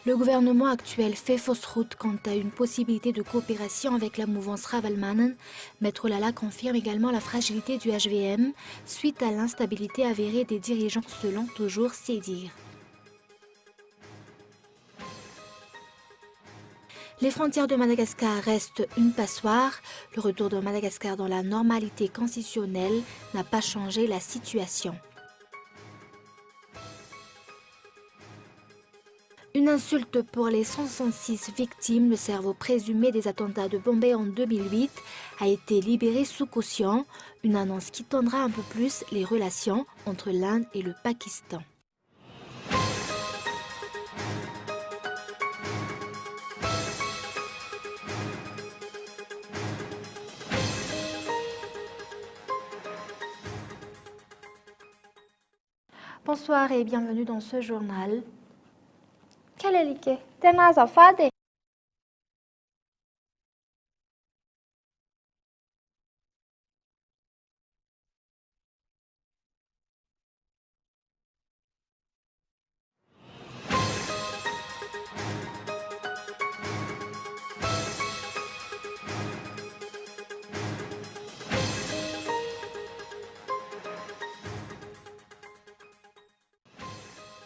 Le gouvernement actuel fait fausse route quant à une possibilité de coopération avec la mouvance Ravalomanen. Maître Lala confirme également la fragilité du HVM suite à l'instabilité avérée des dirigeants selon toujours ses dires. Les frontières de Madagascar restent une passoire. Le retour de Madagascar dans la normalité constitutionnelle n'a pas changé la situation. Une insulte pour les 166 victimes, le cerveau présumé des attentats de Bombay en 2008 a été libéré sous caution, une annonce qui tendra un peu plus les relations entre l'Inde et le Pakistan. Bonsoir et bienvenue dans ce journal. Kelelike, tena azafady e.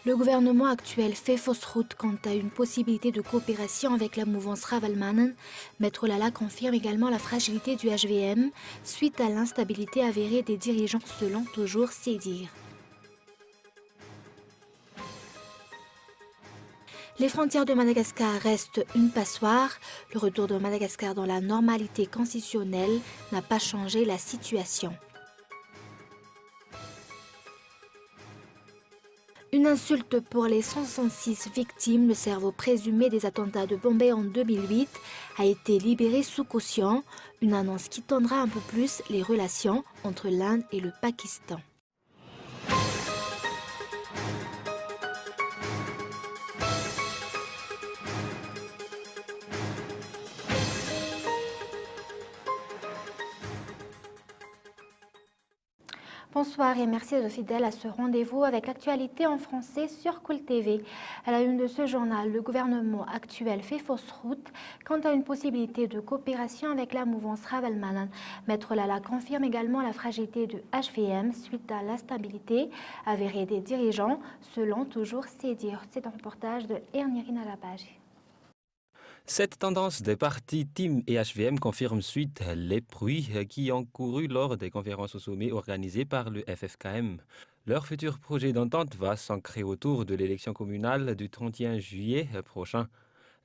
Le gouvernement actuel fait fausse route quant à une possibilité de coopération avec la mouvance Ravalomanen. Maître Lala confirme également la fragilité du HVM suite à l'instabilité avérée des dirigeants selon toujours ses dires. Les frontières de Madagascar restent une passoire. Le retour de Madagascar dans la normalité constitutionnelle n'a pas changé la situation. Une insulte pour les 166 victimes, le cerveau présumé des attentats de Bombay en 2008 a été libéré sous caution, une annonce qui tendra un peu plus les relations entre l'Inde et le Pakistan. Bonsoir et merci d'être fidèles à ce rendez-vous avec l'actualité en français sur Cool TV. À la une de ce journal, le gouvernement actuel fait fausse route quant à une possibilité de coopération avec la mouvance Ravalomanen. Maître Lala confirme également la fragilité du HVM suite à l'instabilité avérée des dirigeants, selon toujours ses dires. C'est un reportage de Ernirine Alabage. Cette tendance des partis TIM et HVM confirme suite les bruits qui ont couru lors des conférences au sommet organisées par le FFKM. Leur futur projet d'entente va s'ancrer autour de l'élection communale du 31 juillet prochain.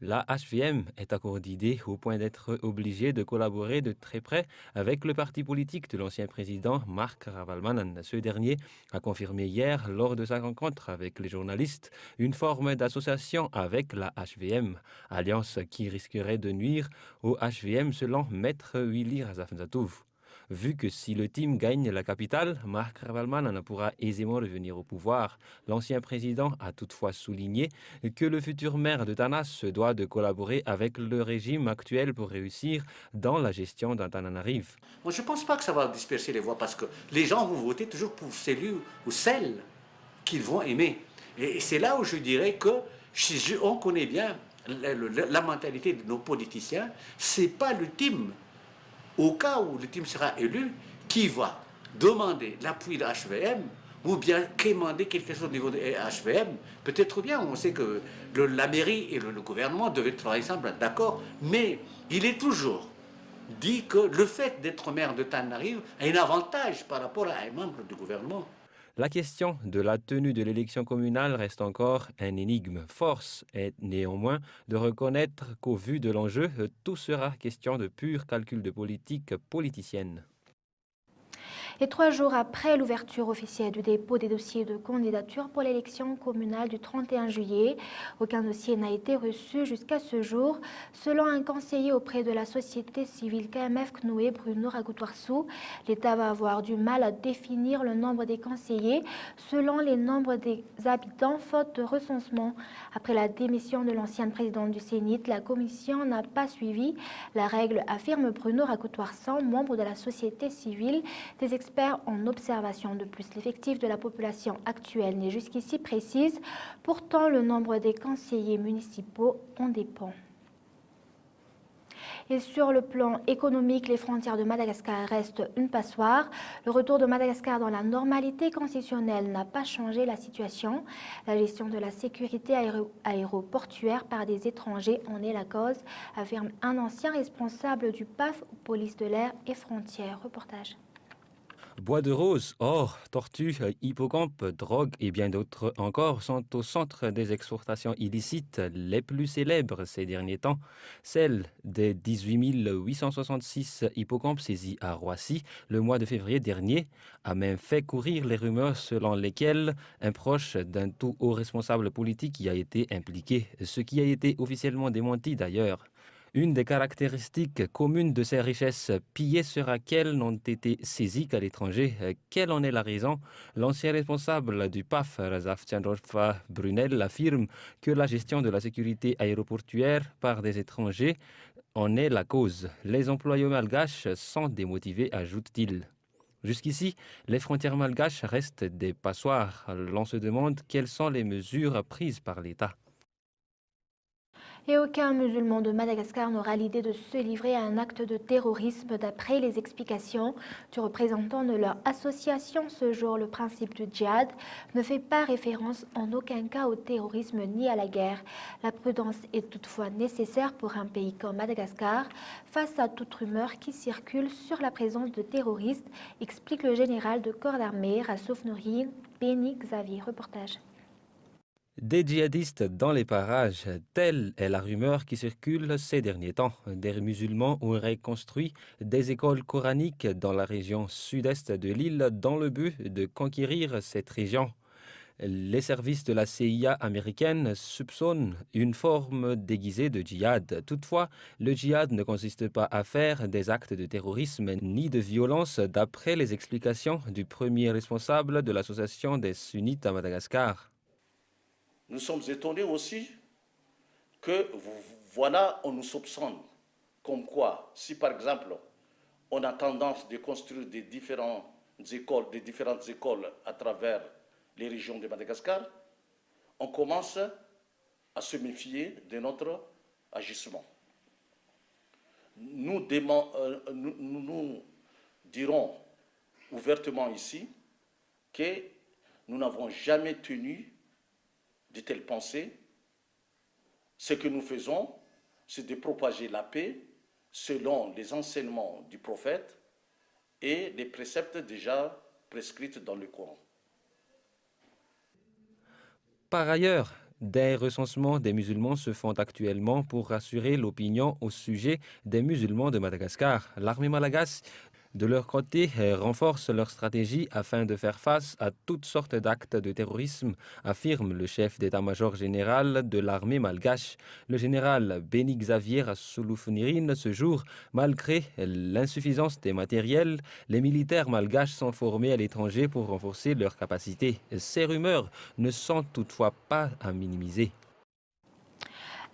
La HVM est à court d'idées au point d'être obligée de collaborer de très près avec le parti politique de l'ancien président Marc Ravalomanen. Ce dernier a confirmé hier, lors de sa rencontre avec les journalistes, une forme d'association avec la HVM, alliance qui risquerait de nuire au HVM selon Maître Willy Razafzatov. Vu que si le team gagne la capitale, Marc Ravalomanen pourra aisément revenir au pouvoir. L'ancien président a toutefois souligné que le futur maire de Tanas se doit de collaborer avec le régime actuel pour réussir dans la gestion d'Antananarive. Moi, je ne pense pas que ça va disperser les voix parce que les gens vont voter toujours pour celui ou celle qu'ils vont aimer. Et c'est là où je dirais que on connaît bien la mentalité de nos politiciens. Ce n'est pas le team, au cas où le team sera élu, qui va demander l'appui de HVM ou bien demander quelque chose au niveau de HVM. Peut-être bien, on sait que la mairie et le gouvernement devaient travailler ensemble, d'accord, mais il est toujours dit que le fait d'être maire de Tananarive a un avantage par rapport à un membre du gouvernement. La question de la tenue de l'élection communale reste encore un énigme. Force est néanmoins de reconnaître qu'au vu de l'enjeu, tout sera question de pur calcul de politique politicienne. Et 3 jours après l'ouverture officielle du dépôt des dossiers de candidature pour l'élection communale du 31 juillet, aucun dossier n'a été reçu jusqu'à ce jour. Selon un conseiller auprès de la société civile KMF Knoué, Bruno Ragoutouarsou, l'État va avoir du mal à définir le nombre des conseillers selon les nombres des habitants, faute de recensement. Après la démission de l'ancienne présidente du Sénit, la commission n'a pas suivi la règle, affirme Bruno Ragoutouarsou, membre de la société civile. Des experts experts en observation. De plus, l'effectif de la population actuelle n'est jusqu'ici précise. Pourtant, le nombre des conseillers municipaux en dépend. Et sur le plan économique, les frontières de Madagascar restent une passoire. Le retour de Madagascar dans la normalité constitutionnelle n'a pas changé la situation. La gestion de la sécurité aéroportuaire par des étrangers en est la cause, affirme un ancien responsable du PAF, police de l'air et frontières. Reportage. Bois de rose, or, tortues, hippocampes, drogue et bien d'autres encore sont au centre des exportations illicites les plus célèbres ces derniers temps. Celle des 18 866 hippocampes saisis à Roissy le mois de février dernier a même fait courir les rumeurs selon lesquelles un proche d'un tout haut responsable politique y a été impliqué, ce qui a été officiellement démenti d'ailleurs. Une des caractéristiques communes de ces richesses pillées sera qu'elles n'ont été saisies qu'à l'étranger. Quelle en est la raison? L'ancien responsable du PAF, Razaf Chandrova Brunel, affirme que la gestion de la sécurité aéroportuaire par des étrangers en est la cause. Les employés malgaches sont démotivés, ajoute-t-il. Jusqu'ici, les frontières malgaches restent des passoires. L'on se demande quelles sont les mesures prises par l'État. Et aucun musulman de Madagascar n'aura l'idée de se livrer à un acte de terrorisme d'après les explications du représentant de leur association. Ce jour, le principe du djihad ne fait pas référence en aucun cas au terrorisme ni à la guerre. La prudence est toutefois nécessaire pour un pays comme Madagascar face à toute rumeur qui circule sur la présence de terroristes, explique le général de corps d'armée Rassouf Nourine Beni Xavier. Reportage. Des djihadistes dans les parages, telle est la rumeur qui circule ces derniers temps. Des musulmans auraient construit des écoles coraniques dans la région sud-est de l'île dans le but de conquérir cette région. Les services de la CIA américaine soupçonnent une forme déguisée de djihad. Toutefois, le djihad ne consiste pas à faire des actes de terrorisme ni de violence d'après les explications du premier responsable de l'association des sunnites à Madagascar. Nous sommes étonnés aussi que, voilà, on nous soupçonne. Comme quoi, si par exemple, on a tendance de construire des différentes écoles à travers les régions de Madagascar, on commence à se méfier de notre agissement. Nous dirons ouvertement ici que nous n'avons jamais tenu de telles pensées. Ce que nous faisons, c'est de propager la paix selon les enseignements du prophète et les préceptes déjà prescrits dans le Coran. Par ailleurs, des recensements des musulmans se font actuellement pour rassurer l'opinion au sujet des musulmans de Madagascar. L'armée malagasy, de leur côté, renforce leur stratégie afin de faire face à toutes sortes d'actes de terrorisme, affirme le chef d'état-major général de l'armée malgache. Le général Beni Xavier Rassouf-Nourine, ce jour, malgré l'insuffisance des matériels, les militaires malgaches sont formés à l'étranger pour renforcer leurs capacités. Ces rumeurs ne sont toutefois pas à minimiser.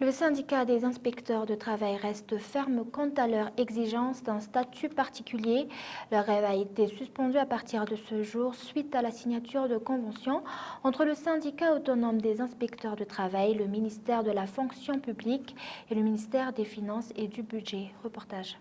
Le syndicat des inspecteurs de travail reste ferme quant à leur exigence d'un statut particulier. Leur grève a été suspendue à partir de ce jour suite à la signature de conventions entre le syndicat autonome des inspecteurs de travail, le ministère de la fonction publique et le ministère des Finances et du Budget. Reportage.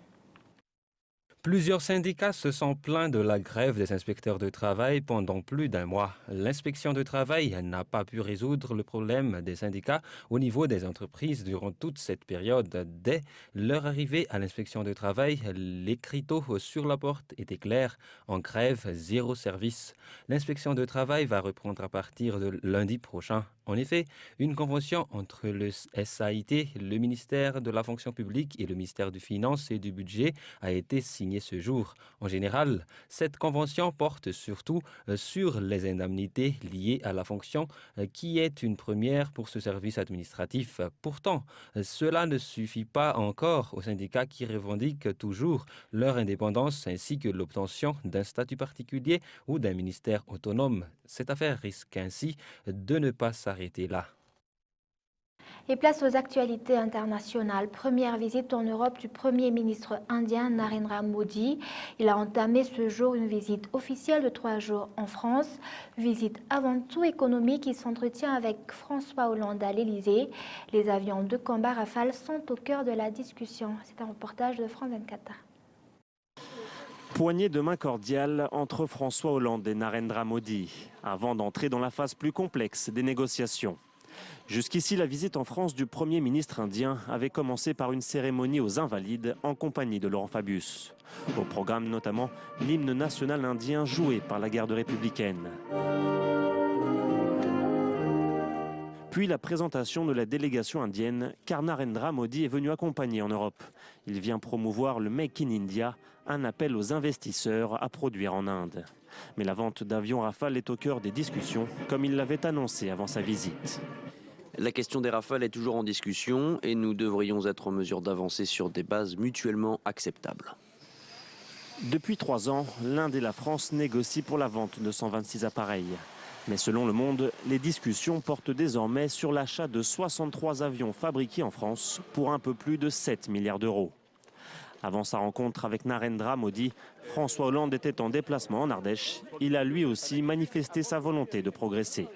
Plusieurs syndicats se sont plaints de la grève des inspecteurs de travail pendant plus d'un mois. L'inspection de travail n'a pas pu résoudre le problème des syndicats au niveau des entreprises durant toute cette période. Dès leur arrivée à l'inspection de travail, l'écriteau sur la porte était clair: en grève, zéro service. L'inspection de travail va reprendre à partir de lundi prochain. En effet, une convention entre le SAIT, le ministère de la fonction publique et le ministère des Finances et du Budget a été signée ce jour. En général, cette convention porte surtout sur les indemnités liées à la fonction, qui est une première pour ce service administratif. Pourtant, cela ne suffit pas encore aux syndicats qui revendiquent toujours leur indépendance ainsi que l'obtention d'un statut particulier ou d'un ministère autonome. Cette affaire risque ainsi de ne pas s'arrêter là. Et place aux actualités internationales. Première visite en Europe du Premier ministre indien Narendra Modi. Il a entamé ce jour une visite officielle de 3 jours en France. Visite avant tout économique. Il s'entretient avec François Hollande à l'Élysée. Les avions de combat Rafale sont au cœur de la discussion. C'est un reportage de France 24. Poignée de main cordiale entre François Hollande et Narendra Modi, avant d'entrer dans la phase plus complexe des négociations. Jusqu'ici, la visite en France du Premier ministre indien avait commencé par une cérémonie aux Invalides en compagnie de Laurent Fabius. Au programme notamment l'hymne national indien joué par la garde républicaine. Puis la présentation de la délégation indienne, car Narendra Modi est venu accompagner en Europe. Il vient promouvoir le Make in India, un appel aux investisseurs à produire en Inde. Mais la vente d'avions Rafale est au cœur des discussions, comme il l'avait annoncé avant sa visite. La question des Rafales est toujours en discussion et nous devrions être en mesure d'avancer sur des bases mutuellement acceptables. Depuis 3 ans, l'Inde et la France négocient pour la vente de 126 appareils. Mais selon Le Monde, les discussions portent désormais sur l'achat de 63 avions fabriqués en France pour un peu plus de 7 milliards d'euros. Avant sa rencontre avec Narendra Modi, François Hollande était en déplacement en Ardèche. Il a lui aussi manifesté sa volonté de progresser.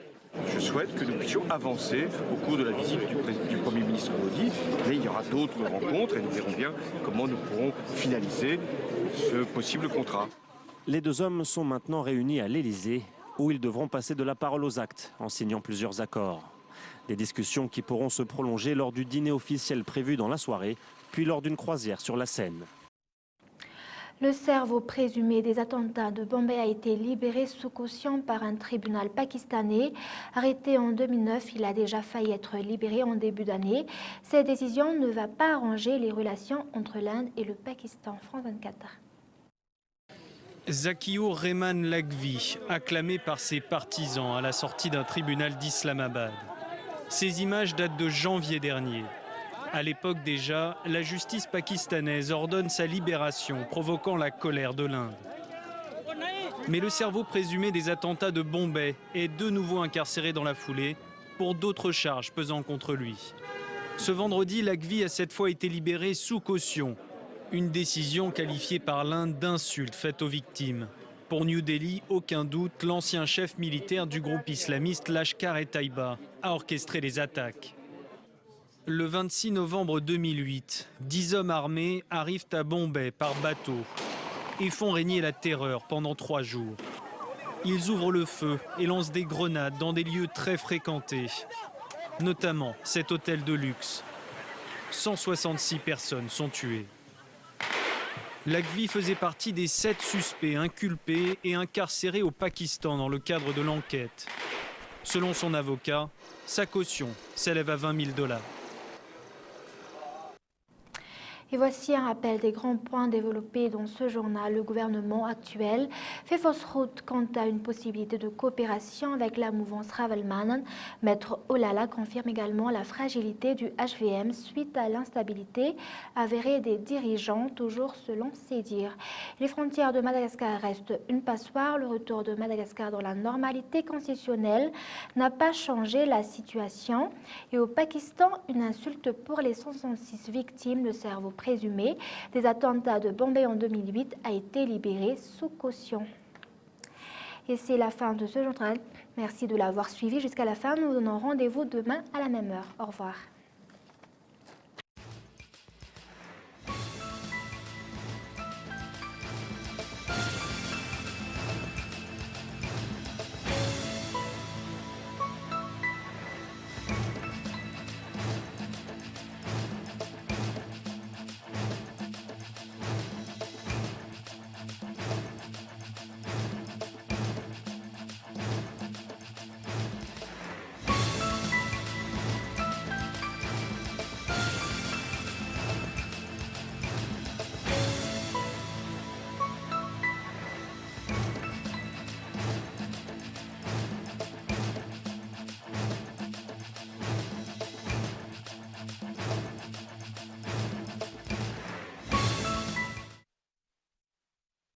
Je souhaite que nous puissions avancer au cours de la visite du Premier ministre Modi. Mais il y aura d'autres rencontres et nous verrons bien comment nous pourrons finaliser ce possible contrat. Les 2 hommes sont maintenant réunis à l'Élysée, où ils devront passer de la parole aux actes en signant plusieurs accords. Des discussions qui pourront se prolonger lors du dîner officiel prévu dans la soirée, puis lors d'une croisière sur la Seine. Le cerveau présumé des attentats de Bombay a été libéré sous caution par un tribunal pakistanais. Arrêté en 2009, il a déjà failli être libéré en début d'année. Cette décision ne va pas arranger les relations entre l'Inde et le Pakistan. France 24. Zakiur Rehman Lakhvi, acclamé par ses partisans à la sortie d'un tribunal d'Islamabad. Ces images datent de janvier dernier. À l'époque déjà, la justice pakistanaise ordonne sa libération, provoquant la colère de l'Inde. Mais le cerveau présumé des attentats de Bombay est de nouveau incarcéré dans la foulée pour d'autres charges pesant contre lui. Ce vendredi, Lakhvi a cette fois été libéré sous caution. Une décision qualifiée par l'Inde d'insulte faite aux victimes. Pour New Delhi, aucun doute, l'ancien chef militaire du groupe islamiste Lashkar-e-Taiba a orchestré les attaques. Le 26 novembre 2008, 10 hommes armés arrivent à Bombay par bateau et font régner la terreur pendant 3 jours. Ils ouvrent le feu et lancent des grenades dans des lieux très fréquentés, notamment cet hôtel de luxe. 166 personnes sont tuées. Lakhvi faisait partie des 7 suspects inculpés et incarcérés au Pakistan dans le cadre de l'enquête. Selon son avocat, sa caution s'élève à $20 000. Et voici un rappel des grands points développés dans ce journal. Le gouvernement actuel fait fausse route quant à une possibilité de coopération avec la mouvance Ravelman. Maître Olala confirme également la fragilité du HVM suite à l'instabilité avérée des dirigeants, toujours selon ses dires. Les frontières de Madagascar restent une passoire. Le retour de Madagascar dans la normalité constitutionnelle n'a pas changé la situation. Et au Pakistan, une insulte pour les 166 victimes de cerveau présumé des attentats de Bombay en 2008 a été libéré sous caution. Et c'est la fin de ce journal. Merci de l'avoir suivi jusqu'à la fin. Nous vous donnons rendez-vous demain à la même heure. Au revoir.